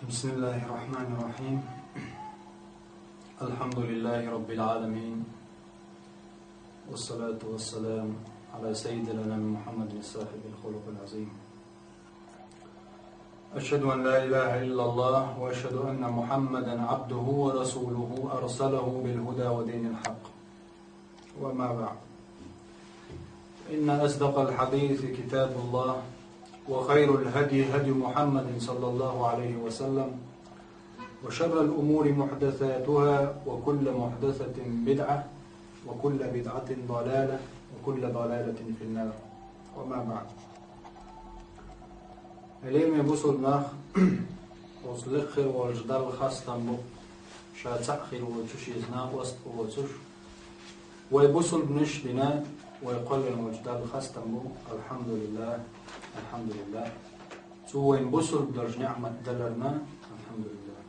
بسم الله الرحمن الرحيم. الحمد لله رب العالمين، والصلاة والسلام على سيدنا محمد صاحب الخلق العظيم. أشهد أن لا إله إلا الله، وأشهد أن محمدا عبده ورسوله أرسله بالهدى ودين الحق. وما بعد، إن أصدق الحديث كتاب الله، وخير الهدي هدي محمد صلى الله عليه وسلم، وشر الأمور محدثاتها، وكل محدثة بدعة، وكل بدعة ضلالة، وكل ضلالة في النار. وما بعد، اليوم يبصل ناخ وصلخر والجدال خاصة بو شاتخر وتشيزنا وسط وتش ويبصل بنش بنا ويقول الوجدال خاصة بو الحمد لله الحمد لله. سوى ينبصل بدرج نعمة دلرنا الحمد لله.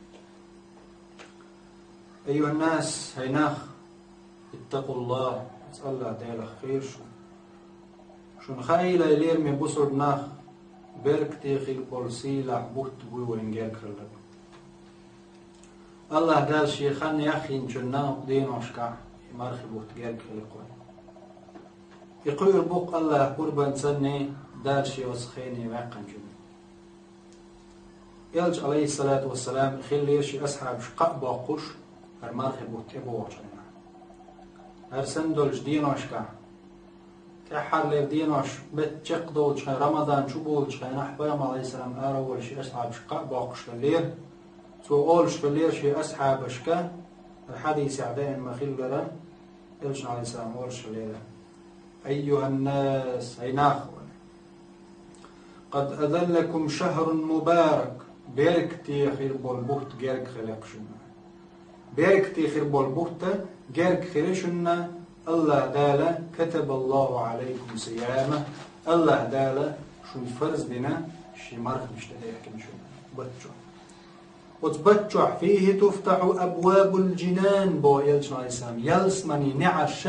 أيها الناس، هيناخ اتقوا الله، اسأل الله تعالى خير شو نخيل اليوم يبصل بناخ برك تيخي بولسي لعبوت بوي وينجاك خلق الله دال شيخان ياخي نجنا دين وشكا مارخي بوت جاك خلقوي يقول بوق الله قربان سني دال شي وسخيني واقن جن يلج عليه الصلاة والسلام خلي شي أصحاب شقاء باقوش مارخي بوت ابو وشنا هرسن دولج دين وشكا تحر لديناش بتشق دولش رمضان شو بولش نحبام عليه السلام أول شيء أصحاب شقاء باقش الليل تو أولش الليل شيء أصحاب شكا الحديث عدين مخيل جرا إلش عليه السلام أولش الليل. أيها الناس، أيناخ قد أذلكم شهر مبارك بيركتي خير بالبوت جرك خلقشنا بيركتي خير بالبوت جرك خلقشنا. الله دالا كتب الله عليكم صيامه. الله دالا شو الفرز بنا شي مرخ مشتري يحكي شو بتشوح وتبتشوح فيه تفتح أبواب الجنان بو يلش نايسام يلس مني نعش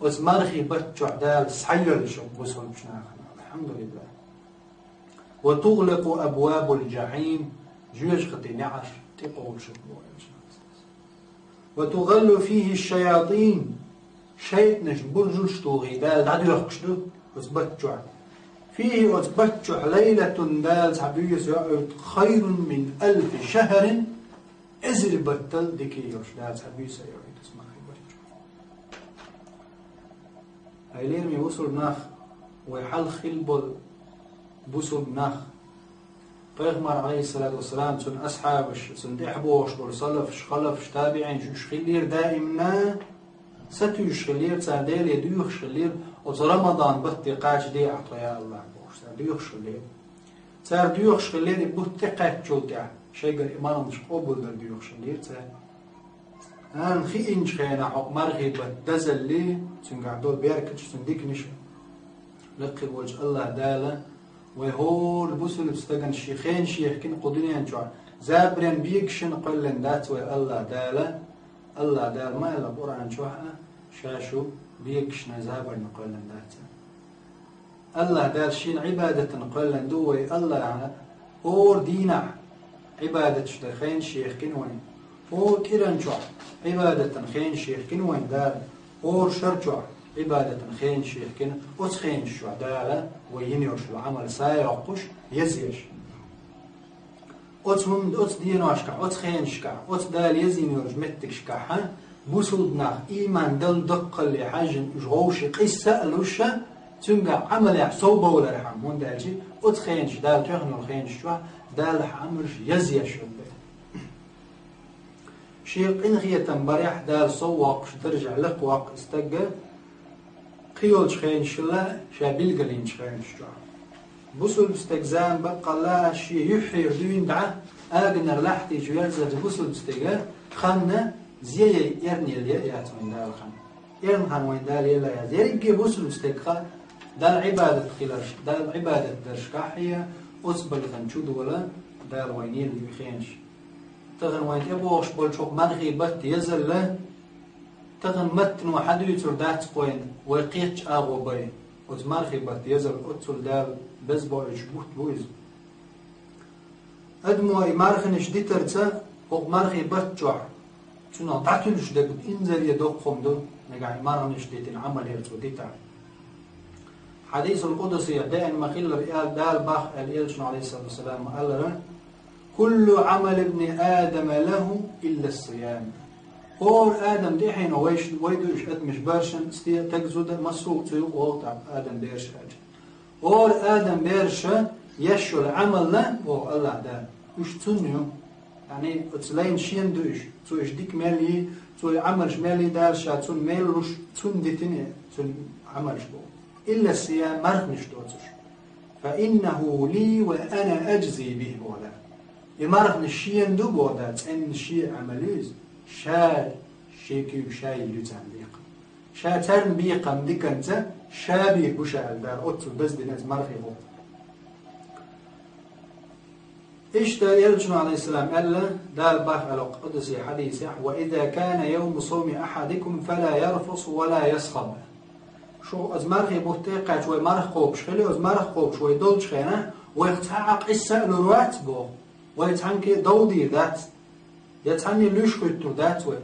وتمرخي بتشوح دال سحيل شو بوسول بشناخنا الحمد لله. وتغلق أبواب الجحيم جوج خطي نعش تقول شو بو يلش وتغل فيه الشياطين شيء نجبر جلشتوغي دال دعدو يخشدو وتبتشوح فيه وتبتشوح ليلة دال سعبيس خير من 1000 شهر إزل بطل ديكيوش دال سعبيس يعيد اسمه بتشوح. هايلين يوصل ناخ ويحل خلبل بوصل ناخ پیغمبر عليه الصلاة والسلام سن أصحابش سن دحبوش بل صلفش خلفش تابعين شوش خلير دائمنا ستوش خلير ساديل يدوخ خلير وزرمضان بطيقاش دي عطايا الله بوش سادوخ خلير سادوخ خلير بطيقات جوتع شيء الإمام مش قبول دردوخ خلير ساد أنا خي إنش خينا حق مرغي بدزل لي سنقعدول بيركتش سنديك نشا لقي وجه الله دالا وهو البوسل بستغن شيخين شيخين قدنيا جوع زابرين بيكشن قلن دات الله دالا الله دال ما إلا قرآن شوحة شاشو بيكشن زابر نقلن دات الله دال شين عبادة نقلن دوي الله يعني اور دينا عبادة شتخين شيخ كنوين اور كيران شوح عبادة خين شيخ كنوين دال اور شرجوع عبادة خين شيخ كن أتخين شو دالا وينيوش العمل سايقش يزيش أتهم أت ديناشكا أتخينشكا أت دال يزينيوش متكشكا ها بوسودنا إيمان دل دق اللي حاجن جوش قصة الوشة تنقع عمل صوبة ولا رحم هون دالجي أتخينش دال تخنو الخينش شو دال حمرش يزيش شيق إنغية تنبريح دال صواق ترجع لقواق استقى قيولش خينش لا شابيل قلينش خينش شو بوسل بستجزان بقى الله شيء يحير دوين دعاء أجنر لحتي جوالزة بوسل بستجا خانة زي يرني اليات من دال خان يرن خان وين دال يلا يا زيرجي بوسل بستجا دال عبادة خلاش دال عبادة درشكاحية أصبر خنشود ولا دال وينيل يخينش تغن وين تبوش بالشوق مرغي بت يزل له تغن متن وحد يتر دات قوين ويقيتش أبو بي وتمرخي بت يزل أتل دال بس بوش بوت بويز أدمو يمارخنش دي ترتا وق مارخي بتجوع شنو تعتلش دك إنزل يدوق خمدو نقع يمارخنش دي تنعمل يرتو دي تعال حديث القدسي دائما ما خيل الرئال دال باخ الإلشن عليه الصلاة والسلام قال له كل عمل ابن آدم له إلا الصيام اور آدم دي حين ويدوش أدمش برشن تجزود مسوق تيوق وقت آدم بيرش حاجة اور آدم بيرش يشو العمل له والله ده وش تنيو يعني تلاين شين دوش تو إيش ديك مالي تو عملش مالي دارشة تون مالوش تون ديتني تون عملش بو إلا الصيام مرخنش دوتش فإنه لي وأنا أجزي به بولا يمرخن شين دو بولا إن شيء عمليز شا شيكي وشاي يلتان بيقا شا ترن بيقا مديك أنت شابي بوشا الدار أطل بس دي ناس مرخي بو إيش دا يرجن عليه السلام قال له دال باخ على قدسي حديث وإذا كان يوم صوم أحدكم فلا يرفص ولا يسخب شو از مرخي بوتيقع شوي مرخ خوبش خلي از مرخ خوب شوي دولش خينا ويتحقق السأل الوقت بو ويتحنك دودي ذات يتحني ليش خيتو ذات وي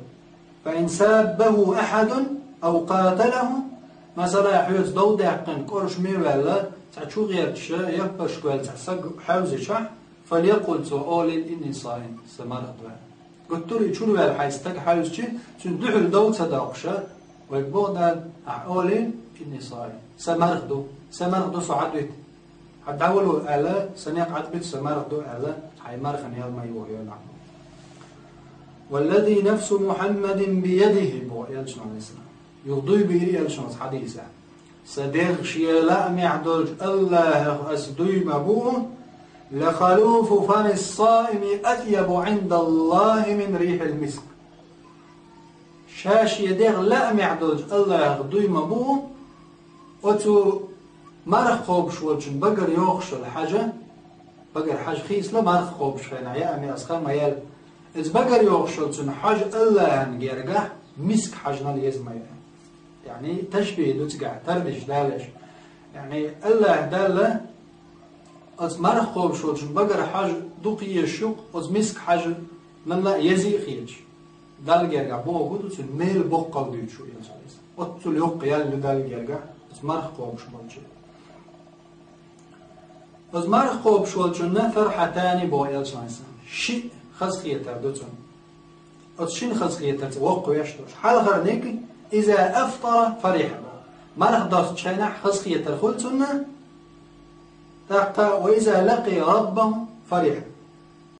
فإن سابه أحد أو قاتله مثلا يحيوز دودي حقن كورش ميوالا تعشو غير تشا يبش كوال تحسق حوزي شح فليقل تو أولين إني صايم سمرخ دوان قلت له شو الوال حيستك حوز شي تندحل دود صداقشا ويقبوض أولين إني صايم سمرخدو صعدت حد أولو ألا سنيق عدبت سمرخدو ألا حي مرخن يلما يوهيونا والذي نفس محمد بيده بو يلشن عليه السلام يغضي بيري يلشن حديثا صديق شيلا معدل الله أسدوي مبوه لخلوف فم الصائم أطيب عند الله من ريح المسك شاش يدير لا معدل الله يغضي مبوه وتو مرخ خوبش وجن بقر يوخش الحاجة بقر حاج خيس لا مرخ خوبش خينا يا أمي أسخان ما يل إذ بقر يوخش وجن حاج الله هنجرجح مسك حاجنا ليزما يعني تشبيه دوتقع تردش دالش يعني الله دالة أز مرخ خوبش وجن بقر حاج دوقي الشوق أز مسك حاج من لا يزي خيلش دال جرجح بو قدو تن ميل بقل ديشو ينساليس أتل يوق يل دال جرجح مرخ خوب شوالچه از مرخ خوب شوالچونه فرحتانی با یلچانسن شی خزخیتر دوتون از شین خزخیتر وقو یشتوش حال غرنیک اذا افطر فرح مرخ داست چینه خزخیتر خلتونه تقا و اذا لقي ربه فرح